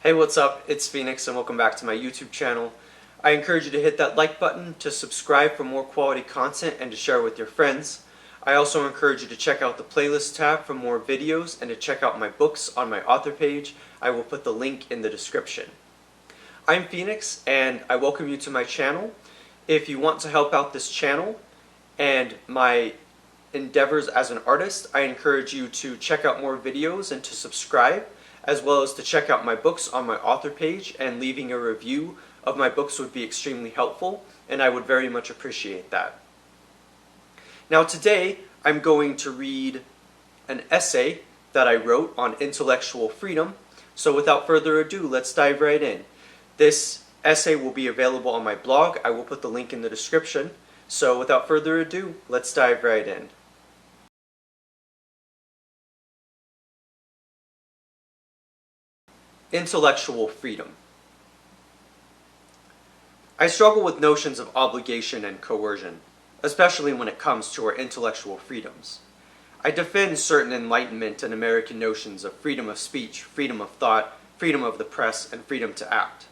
Hey, what's up? It's Phoenix and welcome back to my YouTube channel. I encourage you to hit that like button, to subscribe for more quality content, and to share with your friends. I also encourage you to check out the playlist tab for more videos and to check out my books on my author page. I will put the link in the description. I'm Phoenix and I welcome you to my channel. If you want to help out this channel and my endeavors as an artist, I encourage you to check out more videos and to subscribe, as well as to check out my books on my author page, and leaving a review of my books would be extremely helpful, and I would very much appreciate that. Now today, I'm going to read an essay that I wrote on intellectual freedom, so without further ado, let's dive right in. This essay will be available on my blog. I will put the link in the description, so without further ado, let's dive right in. Intellectual freedom. I struggle with notions of obligation and coercion, especially when it comes to our intellectual freedoms. I defend certain Enlightenment and American notions of freedom of speech, freedom of thought, freedom of the press, and freedom to act.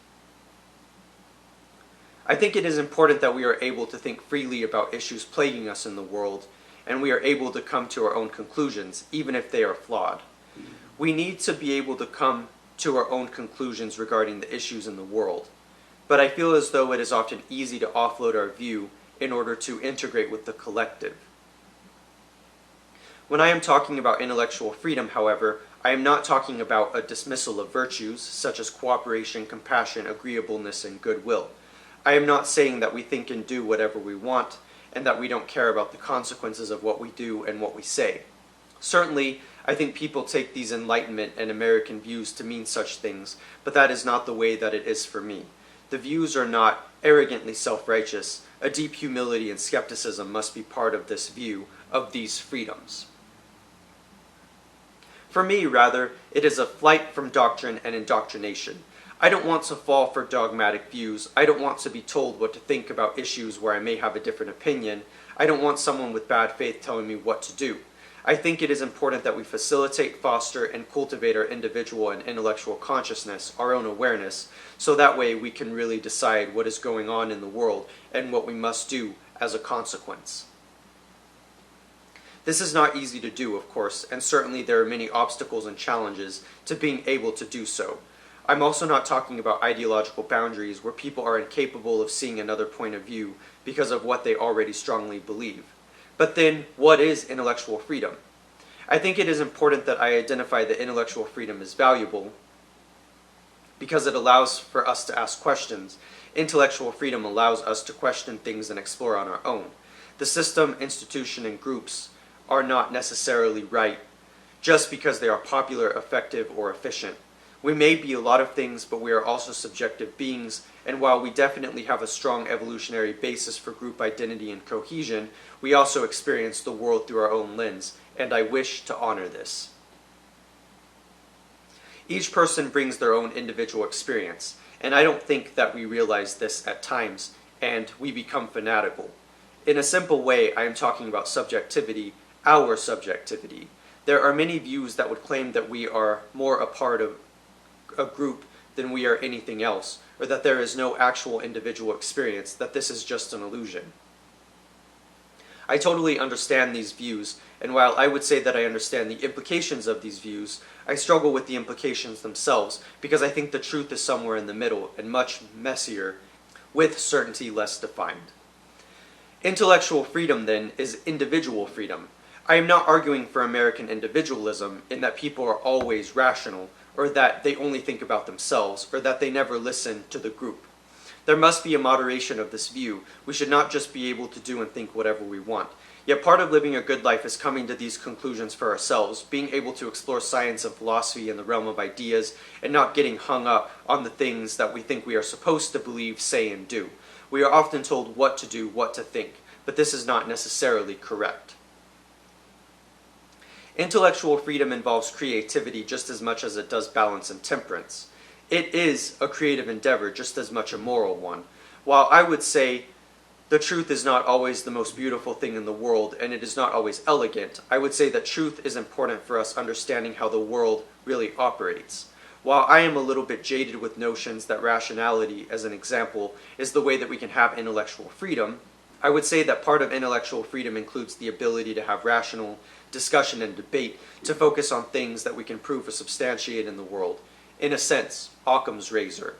I think it is important that we are able to think freely about issues plaguing us in the world, and we are able to come to our own conclusions, even if they are flawed. We need to be able to come to our own conclusions regarding the issues in the world, but I feel as though it is often easy to offload our view in order to integrate with the collective. When I am talking about intellectual freedom, however, I am not talking about a dismissal of virtues such as cooperation, compassion, agreeableness, and goodwill. I am not saying that we think and do whatever we want, and that we don't care about the consequences of what we do and what we say. Certainly, I think people take these Enlightenment and American views to mean such things, but that is not the way that it is for me. The views are not arrogantly self-righteous. A deep humility and skepticism must be part of this view of these freedoms. For me, rather, it is a flight from doctrine and indoctrination. I don't want to fall for dogmatic views. I don't want to be told what to think about issues where I may have a different opinion. I don't want someone with bad faith telling me what to do. I think it is important that we facilitate, foster, and cultivate our individual and intellectual consciousness, our own awareness, so that way we can really decide what is going on in the world and what we must do as a consequence. This is not easy to do, of course, and certainly there are many obstacles and challenges to being able to do so. I'm also not talking about ideological boundaries where people are incapable of seeing another point of view because of what they already strongly believe. But then, what is intellectual freedom? I think it is important that I identify that intellectual freedom is valuable because it allows for us to ask questions. Intellectual freedom allows us to question things and explore on our own. The system, institution, and groups are not necessarily right just because they are popular, effective, or efficient. We may be a lot of things, but we are also subjective beings, and while we definitely have a strong evolutionary basis for group identity and cohesion, we also experience the world through our own lens, and I wish to honor this. Each person brings their own individual experience, and I don't think that we realize this at times, and we become fanatical. In a simple way, I am talking about subjectivity, our subjectivity. There are many views that would claim that we are more a part of a group than we are anything else, or that there is no actual individual experience, that this is just an illusion. I totally understand these views, and while I would say that I understand the implications of these views, I struggle with the implications themselves, because I think the truth is somewhere in the middle, and much messier, with certainty less defined. Intellectual freedom, then, is individual freedom. I am not arguing for American individualism in that people are always rational, or that they only think about themselves, or that they never listen to the group. There must be a moderation of this view. We should not just be able to do and think whatever we want. Yet part of living a good life is coming to these conclusions for ourselves, being able to explore science and philosophy in the realm of ideas, and not getting hung up on the things that we think we are supposed to believe, say, and do. We are often told what to do, what to think, but this is not necessarily correct. Intellectual freedom involves creativity just as much as it does balance and temperance. It is a creative endeavor just as much a moral one. While I would say the truth is not always the most beautiful thing in the world and it is not always elegant, I would say that truth is important for us understanding how the world really operates. While I am a little bit jaded with notions that rationality, as an example, is the way that we can have intellectual freedom, I would say that part of intellectual freedom includes the ability to have rational discussion and debate, to focus on things that we can prove or substantiate in the world. In a sense, Occam's razor.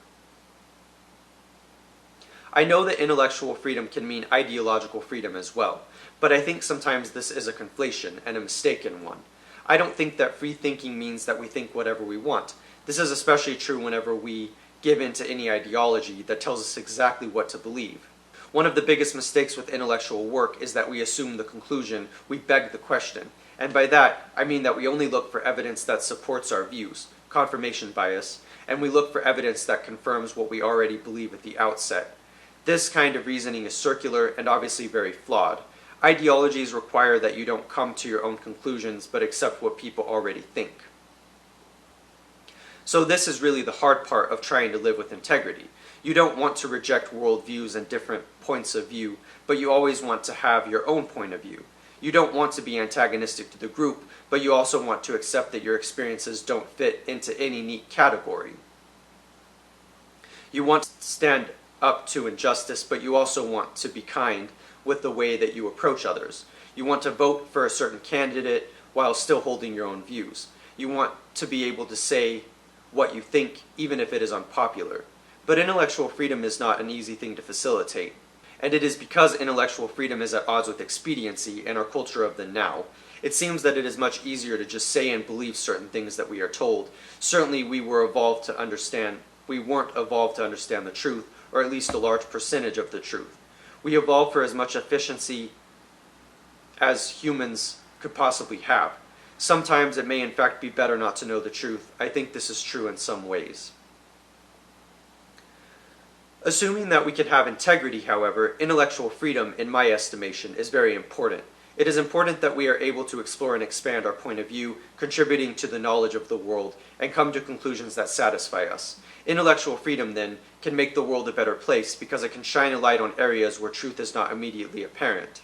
I know that intellectual freedom can mean ideological freedom as well, but I think sometimes this is a conflation, and a mistaken one. I don't think that free thinking means that we think whatever we want. This is especially true whenever we give in to any ideology that tells us exactly what to believe. One of the biggest mistakes with intellectual work is that we assume the conclusion, we beg the question, and by that I mean that we only look for evidence that supports our views, confirmation bias, and we look for evidence that confirms what we already believe at the outset. This kind of reasoning is circular and obviously very flawed. Ideologies require that you don't come to your own conclusions but accept what people already think. So this is really the hard part of trying to live with integrity. You don't want to reject worldviews and different points of view, but you always want to have your own point of view. You don't want to be antagonistic to the group, but you also want to accept that your experiences don't fit into any neat category. You want to stand up to injustice, but you also want to be kind with the way that you approach others. You want to vote for a certain candidate while still holding your own views. You want to be able to say what you think, even if it is unpopular. But intellectual freedom is not an easy thing to facilitate. And it is because intellectual freedom is at odds with expediency and our culture of the now. It seems that it is much easier to just say and believe certain things that we are told. Certainly we weren't evolved to understand the truth, or at least a large percentage of the truth. We evolved for as much efficiency as humans could possibly have. Sometimes it may in fact be better not to know the truth. I think this is true in some ways. Assuming that we can have integrity, however, intellectual freedom, in my estimation, is very important. It is important that we are able to explore and expand our point of view, contributing to the knowledge of the world, and come to conclusions that satisfy us. Intellectual freedom, then, can make the world a better place because it can shine a light on areas where truth is not immediately apparent.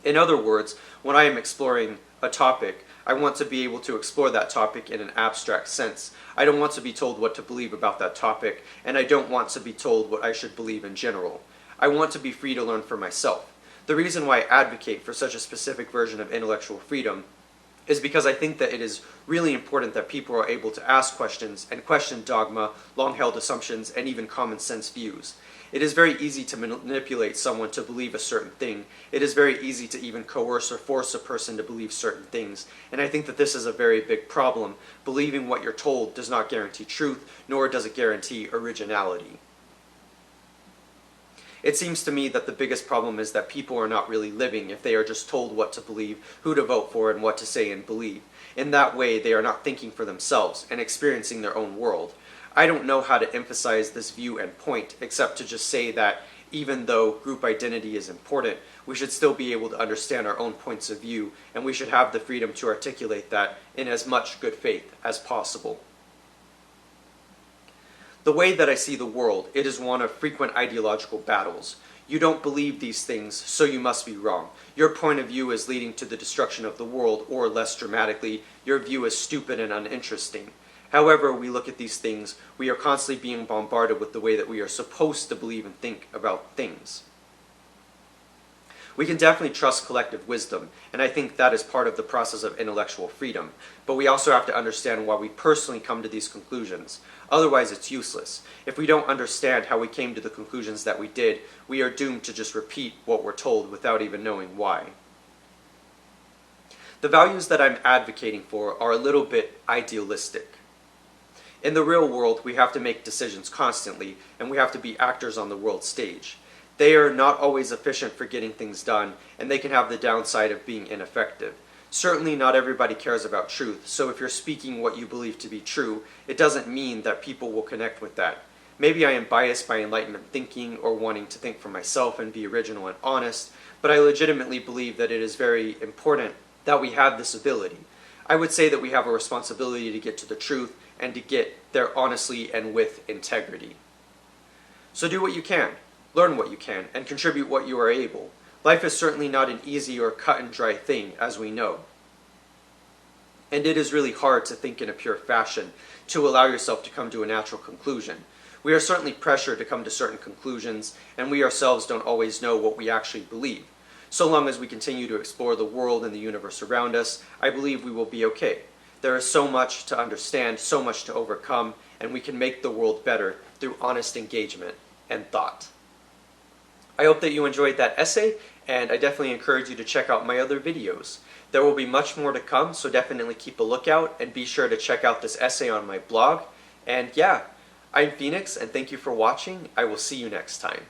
In other words, when I am exploring a topic, I want to be able to explore that topic in an abstract sense. I don't want to be told what to believe about that topic, and I don't want to be told what I should believe in general. I want to be free to learn for myself. The reason why I advocate for such a specific version of intellectual freedom is because I think that it is really important that people are able to ask questions and question dogma, long-held assumptions, and even common sense views. It is very easy to manipulate someone to believe a certain thing. It is very easy to even coerce or force a person to believe certain things. And I think that this is a very big problem. Believing what you're told does not guarantee truth, nor does it guarantee originality. It seems to me that the biggest problem is that people are not really living if they are just told what to believe, who to vote for, and what to say and believe. In that way, they are not thinking for themselves and experiencing their own world. I don't know how to emphasize this view and point, except to just say that even though group identity is important, we should still be able to understand our own points of view, and we should have the freedom to articulate that in as much good faith as possible. The way that I see the world, it is one of frequent ideological battles. You don't believe these things, so you must be wrong. Your point of view is leading to the destruction of the world, or less dramatically, your view is stupid and uninteresting. However we look at these things, we are constantly being bombarded with the way that we are supposed to believe and think about things. We can definitely trust collective wisdom, and I think that is part of the process of intellectual freedom, but we also have to understand why we personally come to these conclusions. Otherwise it's useless. If we don't understand how we came to the conclusions that we did, we are doomed to just repeat what we're told without even knowing why. The values that I'm advocating for are a little bit idealistic. In the real world, we have to make decisions constantly, and we have to be actors on the world stage. They are not always efficient for getting things done, and they can have the downside of being ineffective. Certainly not everybody cares about truth, so if you're speaking what you believe to be true, it doesn't mean that people will connect with that. Maybe I am biased by Enlightenment thinking or wanting to think for myself and be original and honest, but I legitimately believe that it is very important that we have this ability. I would say that we have a responsibility to get to the truth and to get there honestly and with integrity. So do what you can, learn what you can, and contribute what you are able. Life is certainly not an easy or cut and dry thing, as we know. And it is really hard to think in a pure fashion, to allow yourself to come to a natural conclusion. We are certainly pressured to come to certain conclusions, and we ourselves don't always know what we actually believe. So long as we continue to explore the world and the universe around us, I believe we will be okay. There is so much to understand, so much to overcome, and we can make the world better through honest engagement and thought. I hope that you enjoyed that essay, and I definitely encourage you to check out my other videos. There will be much more to come, so definitely keep a lookout, and be sure to check out this essay on my blog. And yeah, I'm Phoenix, and thank you for watching. I will see you next time.